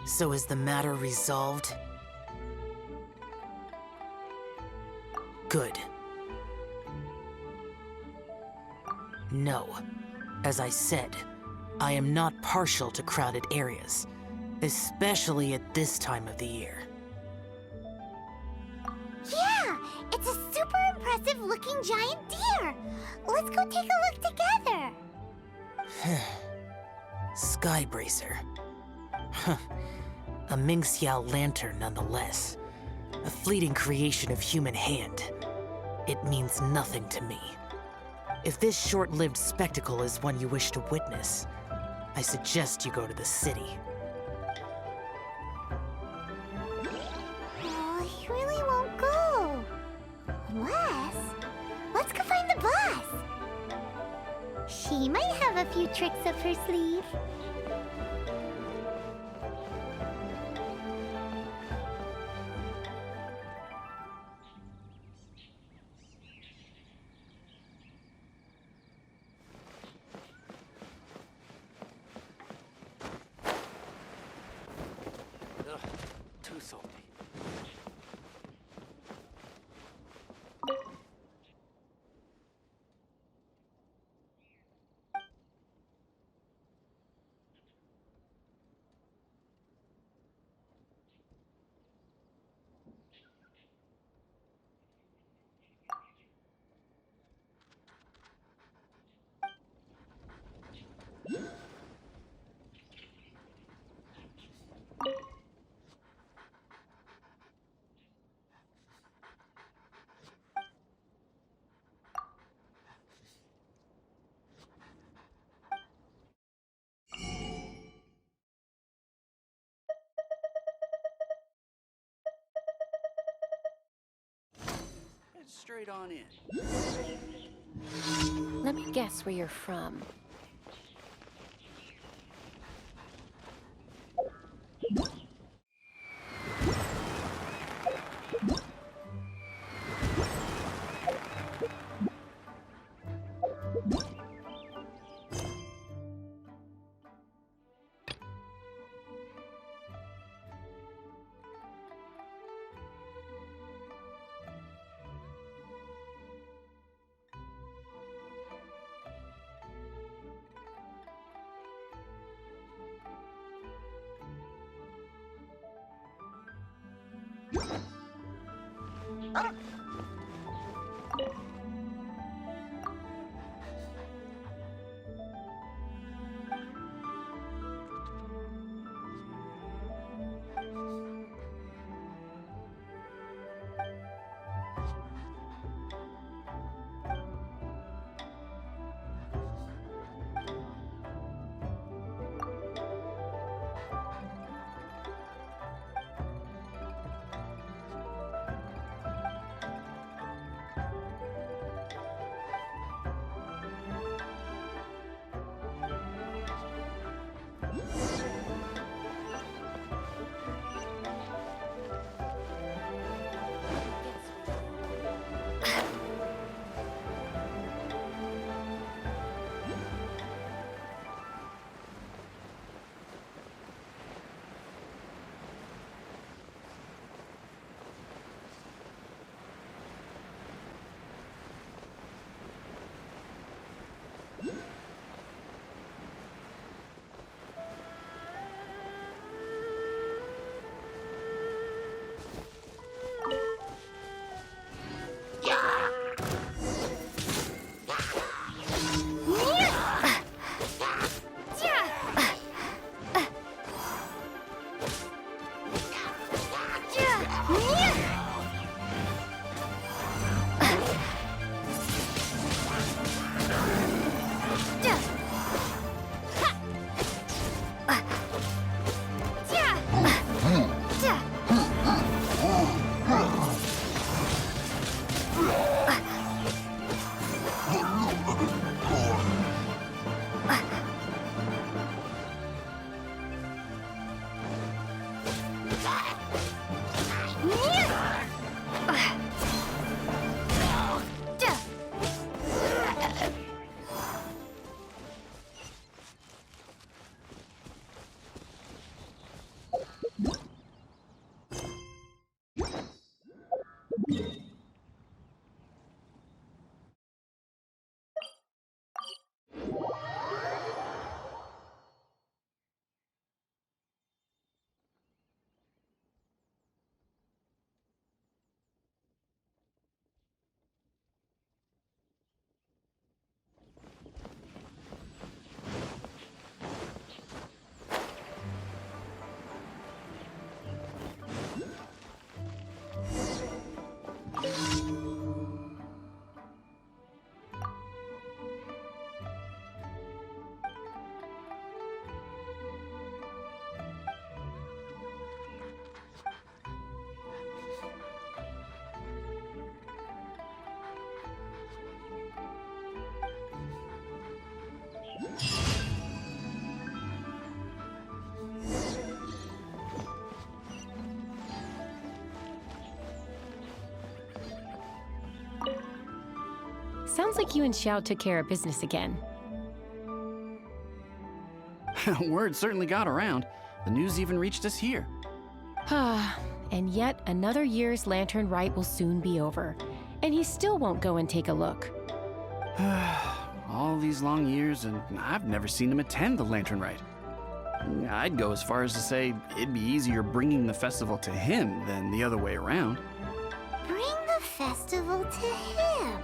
So is the matter resolved? Good. No. As I said, I am not partial to crowded areas, especially at this time of the year. Yeah! It's a super impressive looking giant deer! Let's go take a look together! Skybracer. A Mingxiao lantern nonetheless. A fleeting creation of human hand. It means nothing to me. If this short-lived spectacle is one you wish to witness, I suggest you go to the city. Oh, he really won't go. Unless... let's go find the boss! She might have a few tricks up her sleeve. Ugh, too salty. Head straight on in. Let me guess where you're from. Sounds like you and Xiao took care of business again. Word certainly got around. The news even reached us here. And yet another year's lantern rite will soon be over, and he still won't go and take a look. All these long years, and I've never seen him attend the lantern rite. I'd go as far as to say it'd be easier bringing the festival to him than the other way around. Bring the festival to him.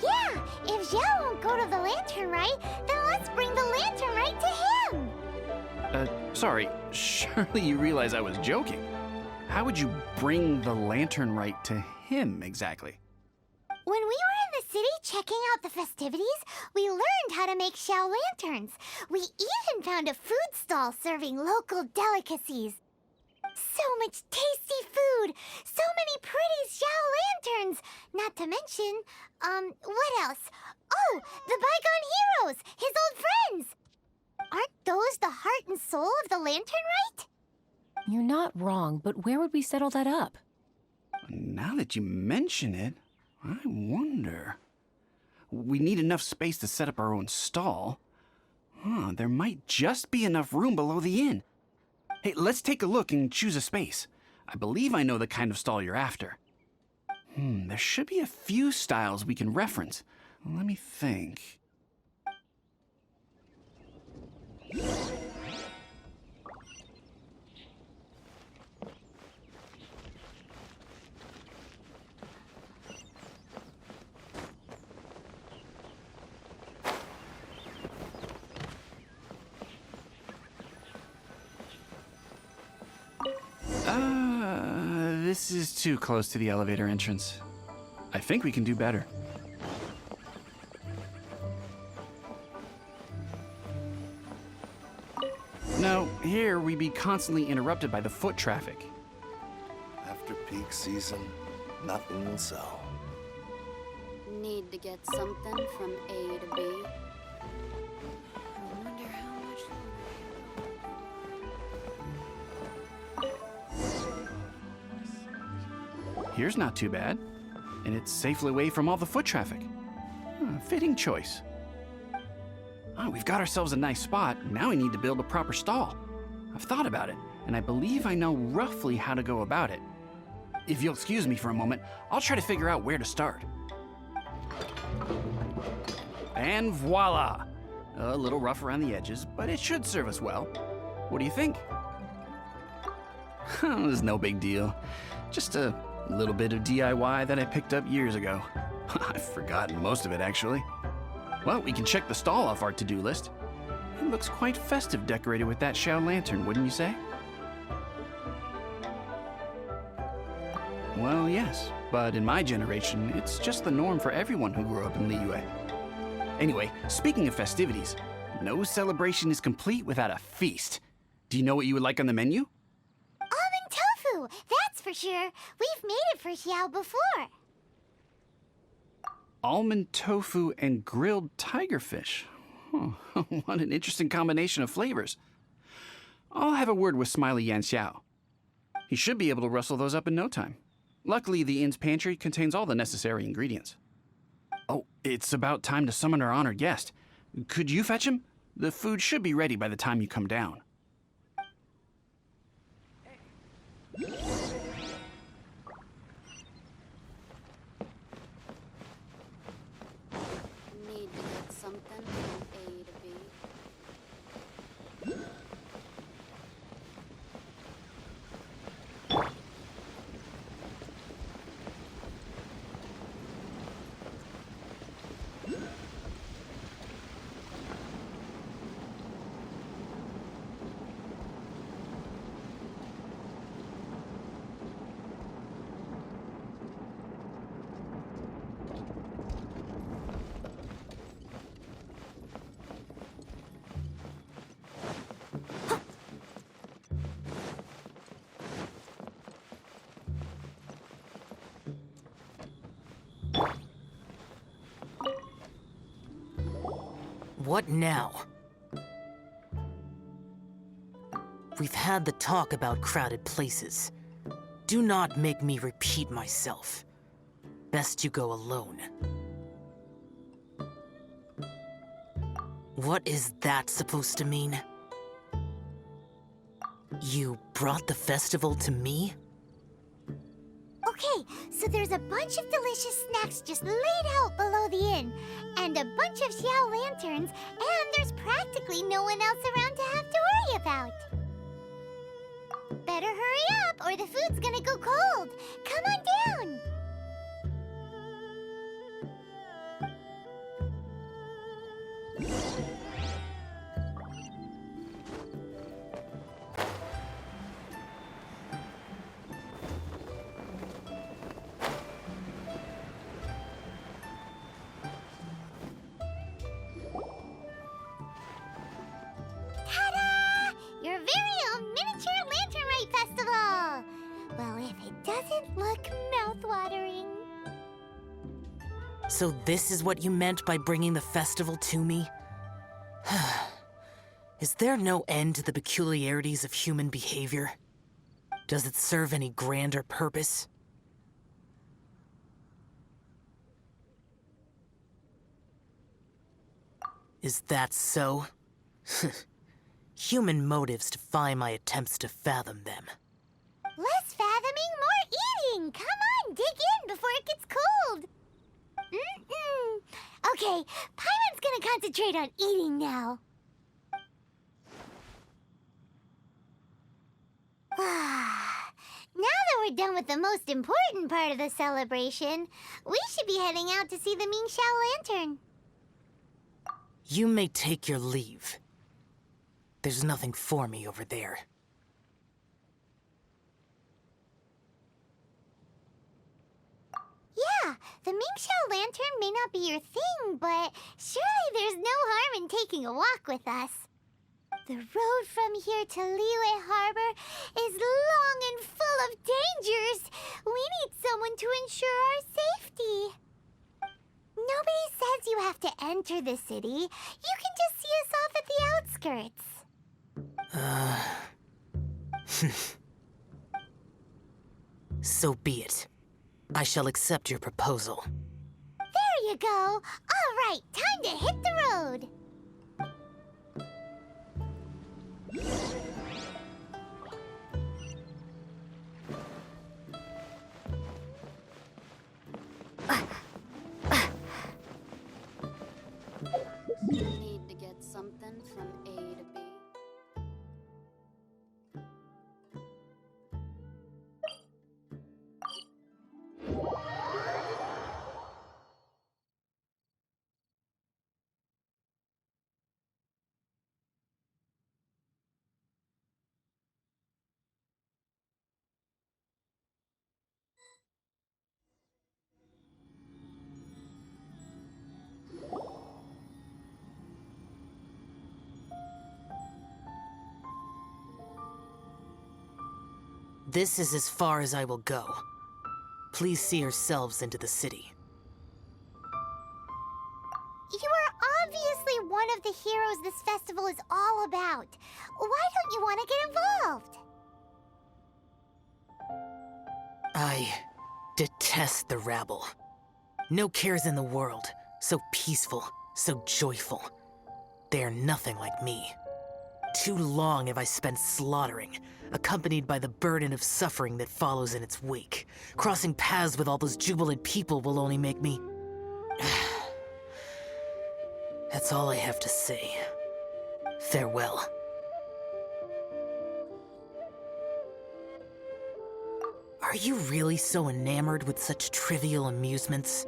Yeah, if Xiao won't go to the lantern rite, then let's bring the lantern rite to him. Sorry, surely you realize I was joking. How would you bring the lantern rite to him exactly? When we were in the city checking out the festivities, we learned how to make Xiao lanterns. We even found a food stall serving local delicacies. So much tasty food! So many pretty Xiao lanterns! Not to mention, what else? Oh, the bygone heroes! His old friends! Aren't those the heart and soul of the lantern rite? You're not wrong, but where would we settle that up? Now that you mention it, I wonder. We need enough space to set up our own stall. There might just be enough room below the inn. Hey, let's take a look and choose a space. I believe I know the kind of stall you're after. There should be a few styles we can reference. Let me think. This is too close to the elevator entrance. I think we can do better. No, here we'd be constantly interrupted by the foot traffic. After peak season, nothing will sell. Need to get something from A to B. I wonder how much Here's not too bad, and it's safely away from all the foot traffic. Fitting choice. We've got ourselves a nice spot. Now we need to build a proper stall. I've thought about it, and I believe I know roughly how to go about it. If you'll excuse me for a moment, I'll try to figure out where to start. And voila! A little rough around the edges, but it should serve us well. What do you think? It's no big deal. Just a little bit of DIY that I picked up years ago. I've forgotten most of it, actually. Well, we can check the stall off our to-do list. It looks quite festive decorated with that Xiao lantern, wouldn't you say? Well, yes, but in my generation, it's just the norm for everyone who grew up in Liyue. Anyway, speaking of festivities, no celebration is complete without a feast. Do you know what you would like on the menu? Almond tofu! That's for sure. We've made it for Xiao before. Almond tofu and grilled tigerfish. What an interesting combination of flavors. I'll have a word with Smiley Yanxiao. He should be able to rustle those up in no time. Luckily, the inn's pantry contains all the necessary ingredients. Oh, it's about time to summon our honored guest. Could you fetch him? The food should be ready by the time you come down. need to get something from A to B. What now? We've had the talk about crowded places. Do not make me repeat myself. best you go alone. What is that supposed to mean? You brought the festival to me? Okay, so there's a bunch of delicious snacks just laid out below the inn, and a bunch of Xiao lanterns, and there's practically no one else around to have to worry about. Better hurry up, or the food's gonna go cold. Come on down. Ta-da! Your very own miniature Lantern Rite Festival! Well, if it doesn't look mouth-watering. So this is what you meant by bringing the festival to me? Is there no end to the peculiarities of human behavior? Does it serve any grander purpose? Is that so? Human motives defy my attempts to fathom them. Less fathoming, more eating! Come on, dig in before it gets cold! Okay, Paimon's gonna concentrate on eating now. Now that we're done with the most important part of the celebration, we should be heading out to see the Ming Xiao Lantern. You may take your leave. There's nothing for me over there. Yeah, the Ming Xiao Lantern may not be your thing, but surely there's no harm in taking a walk with us. The road from here to Liyue Harbor is long and full of dangers. We need someone to ensure our safety. Nobody says you have to enter the city. You can just see us off at the outskirts. So be it. I shall accept your proposal. There you go. All right, time to hit the road. Need to get something from A to B. This is as far as I will go. Please see yourselves into the city. You are obviously one of the heroes this festival is all about. Why don't you want to get involved? I detest the rabble. No cares in the world. So peaceful, so joyful. They are nothing like me. Too long have I spent slaughtering, accompanied by the burden of suffering that follows in its wake. Crossing paths with all those jubilant people will only make me... That's all I have to say. Farewell. Are you really so enamored with such trivial amusements?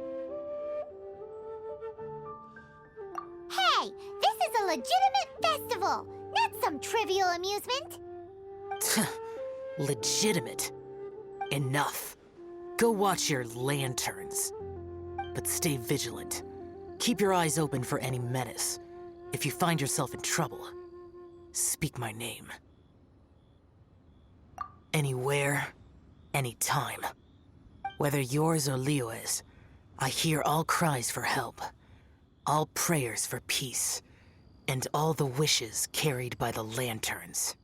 Hey, this is a legitimate festival, not some trivial amusement. Legitimate. Enough. Go watch your lanterns. But stay vigilant. Keep your eyes open for any menace. If you find yourself in trouble, speak my name. Anywhere, anytime. Whether yours or Liyue's, I hear all cries for help, all prayers for peace, and all the wishes carried by the lanterns.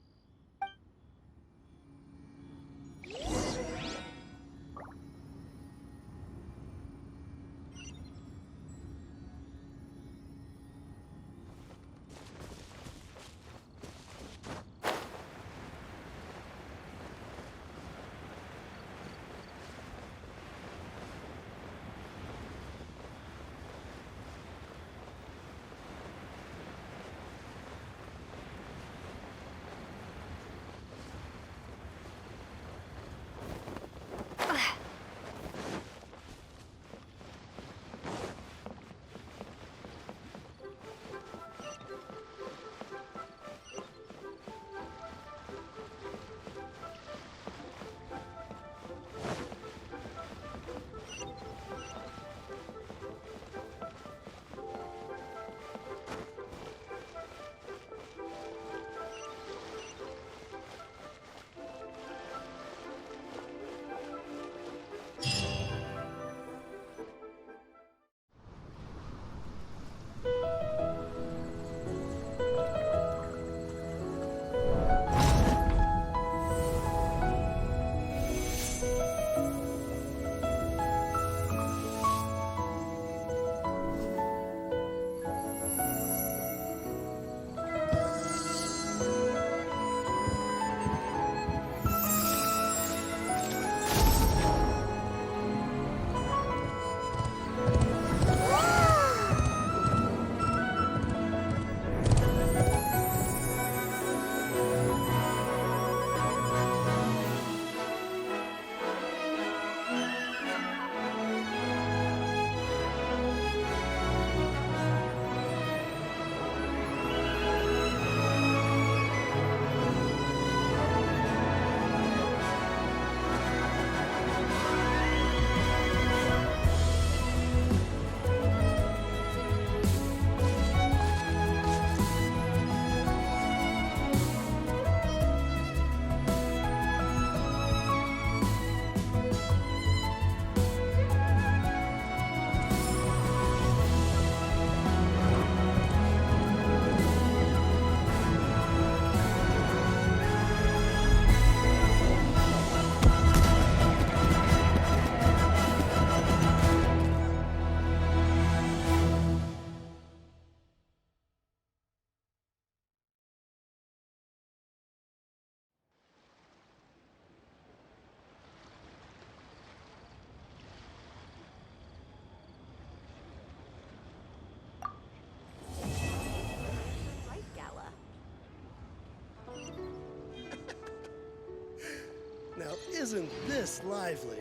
Now, isn't this lively?